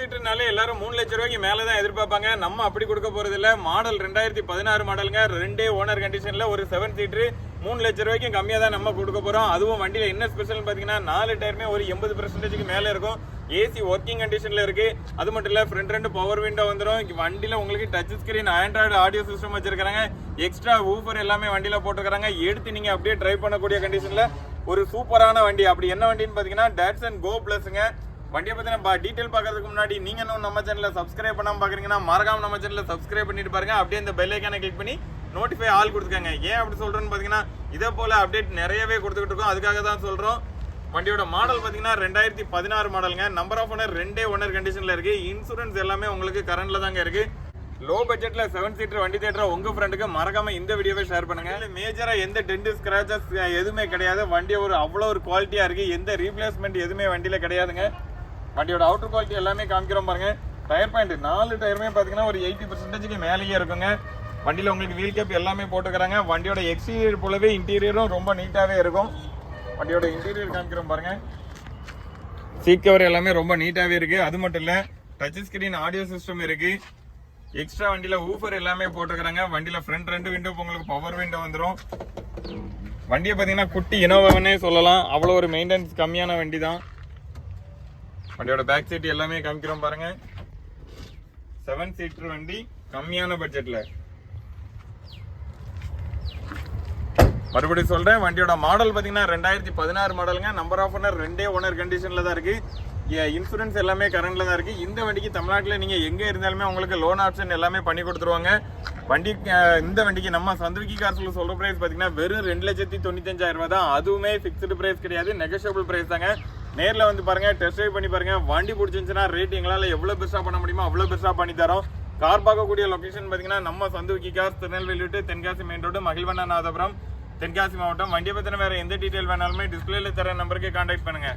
சீட்டர்னாலே எல்லாரும் 3 லட்சம் ரூபாய்க்கு மேலதான் எதிர்பார்ப்பாங்க. நம்ம அப்படி கொடுக்க போறது இல்ல. மாடல் 2016 மாடலுங்க, 2 ஓனர் கண்டிஷன்ல ஒரு 7 சீட்டர் 3 லட்சம் ரூபாய்க்கு கம்மியா தான் நம்ம கொடுக்க போறோம். அதுவும் வண்டியில என்ன ஸ்பெஷல் பாத்தீங்கன்னா 4 டயருமே ஒரு 80% மேல இருக்கும். ஏசி ஒர்க்கிங் கண்டிஷன்ல இருக்கு. அது மட்டும் இல்ல ஃப்ரண்ட் 2 பவர் விண்டோ வந்துடும். வண்டியில உங்களுக்கு touch screen Android audio system வச்சிருக்காங்க. எக்ஸ்ட்ரா ஊஃபர் எல்லாமே வண்டியில போட்டுருக்காங்க. எடுத்து நீங்க அப்படியே டிரைவ் பண்ணக்கூடிய கண்டிஷன்ல ஒரு சூப்பரான வண்டி. அப்படி என்ன வண்டின்னு பாத்தீங்கன்னா டாட்சன் கோ பிளஸ்ங்க. வண்டியை பத்தின டீடைல் பாக்குறதுக்கு முன்னாடி நீங்க இன்னும் நம்ம சேனலை சப்ஸ்கிரைப் பண்ணாம பாக்குறீங்கன்னா மறக்காம நம்ம சேனலை சப்ஸ்கிரைப் பண்ணிட்டு பாருங்க. அப்படியே இந்த பெல் ஐக்கானை கிளிக் பண்ணி நோட்டிஃபை ஆல் கொடுத்துக்கங்க. ஏன் அப்படி சொல்றேன்னு பாத்தீங்கன்னா இதே போல அப்டேட் நிறையவே கொடுத்துக்கிட்டு இருக்கோம். அதுக்காக தான் சொல்றோம். வண்டியோட மாடல் பாத்தீங்கன்னா 2016 மாடலுங்க. நம்பர் ஆஃப் ஓனர் 2 ஓனர் கண்டிஷன்ல இருக்கு. இன்சூரன்ஸ் எல்லாமே உங்களுக்கு கரண்ட்ல தாங்க இருக்கு. லோ பட்ஜெட்ல 7 சீட்டர் வண்டி தேட்டர் உங்க ஃப்ரெண்டுக்கு மறக்காம இந்த வீடியோவை ஷேர் பண்ணுங்க. மேஜரா எந்த டென்ட் ஸ்கிராச்சஸ் எதுவுமே கிடையாது. வண்டி அவ்வளவு ஒரு குவாலிட்டியா இருக்கு. எந்த ரீப்ளேஸ்மெண்ட் எதுவுமே வண்டியில கிடையாதுங்க. வண்டியோட அவுட்டர் குவாலிட்டி எல்லாமே காமிக்கிறோம் பாருங்க. டயர் பாயிண்ட் 4 டயருமே பாத்தீங்கன்னா ஒரு 80% மேலேயே இருக்குங்க. வண்டியில உங்களுக்கு வீல் கேப் எல்லாமே போட்டுக்கிறாங்க. வண்டியோட எக்ஸ்டீரியர் போலவே இன்டீரியரும் ரொம்ப நீட்டாவே இருக்கும். வண்டியோட இன்டீரியர் காமிக்கிறோம் பாருங்க. சீட் கவர் எல்லாமே ரொம்ப நீட்டாவே இருக்கு. அது மட்டும் இல்ல டச் ஸ்கிரீன் ஆடியோ சிஸ்டம் இருக்கு. எக்ஸ்ட்ரா வண்டியில ஊஃபர் எல்லாமே போட்டுக்கிறாங்க. வண்டியில ஃப்ரண்ட் 2 விண்டோ உங்களுக்கு பவர் விண்டோ வந்துடும். வண்டியை பாத்தீங்கன்னா குட்டி இனோவானே சொல்லலாம். அவ்வளவு ஒரு மெயின்டெனன்ஸ் கம்மியான வண்டி தான். வண்டியோட பேக் சீட் எல்லாமே காமிக்கிறோம் பாருங்க. 7 சீட்டர் வண்டி கம்மியான பட்ஜெட்ல. மறுபடியும் சொல்றேன், வண்டியோட மாடல் பாத்தீங்கன்னா 2016 மாடலுங்க. நம்பர் ஆஃப் ஓனர் 2 ஓனர் கண்டிஷன்ல தான் இருக்கு. இன்சூரன்ஸ் எல்லாமே கரண்ட்ல தான் இருக்கு. இந்த வண்டிக்கு தமிழ்நாட்டில் நீங்க எங்க இருந்தாலுமே உங்களுக்கு லோன் ஆப்ஷன் எல்லாமே பண்ணி கொடுத்துருவாங்க. இந்த வண்டிக்கு நம்ம சந்துவிக்கி கார்ஸ்ல சொல்ற பிரைஸ் பாத்தீங்கன்னா வெறும் 2,95,000 ரூபாய் தான். அதுவுமே பிக்ஸ்டு பிரைஸ் கிடையாது, நெகோஷியபிள் பிரைஸ் தாங்க. நேரில் வந்து பாருங்க, டெஸ்ட் ட்ரைவ் பண்ணி பாருங்க. வண்டி பிடிச்சிருந்துச்சுன்னா ரேட் எங்களால் எவ்வளவு பெஸ்டா பண்ண முடியுமோ அவ்வளவு பெஸ்டா பண்ணி தரோம். கார் பார்க்கக்கூடிய லொகேஷன் பாத்தீங்கன்னா நம்ம சந்துவிக்கி cars, Tirunelveli to Tenkasi main road, Mahizhvannanathapuram, Tenkasi மாவட்டம். வண்டியை பத்தின வேற எந்த டீடைல் வேணாலுமே டிஸ்பிளேல தர நம்பருக்கு கான்டாக்ட் பண்ணுங்க.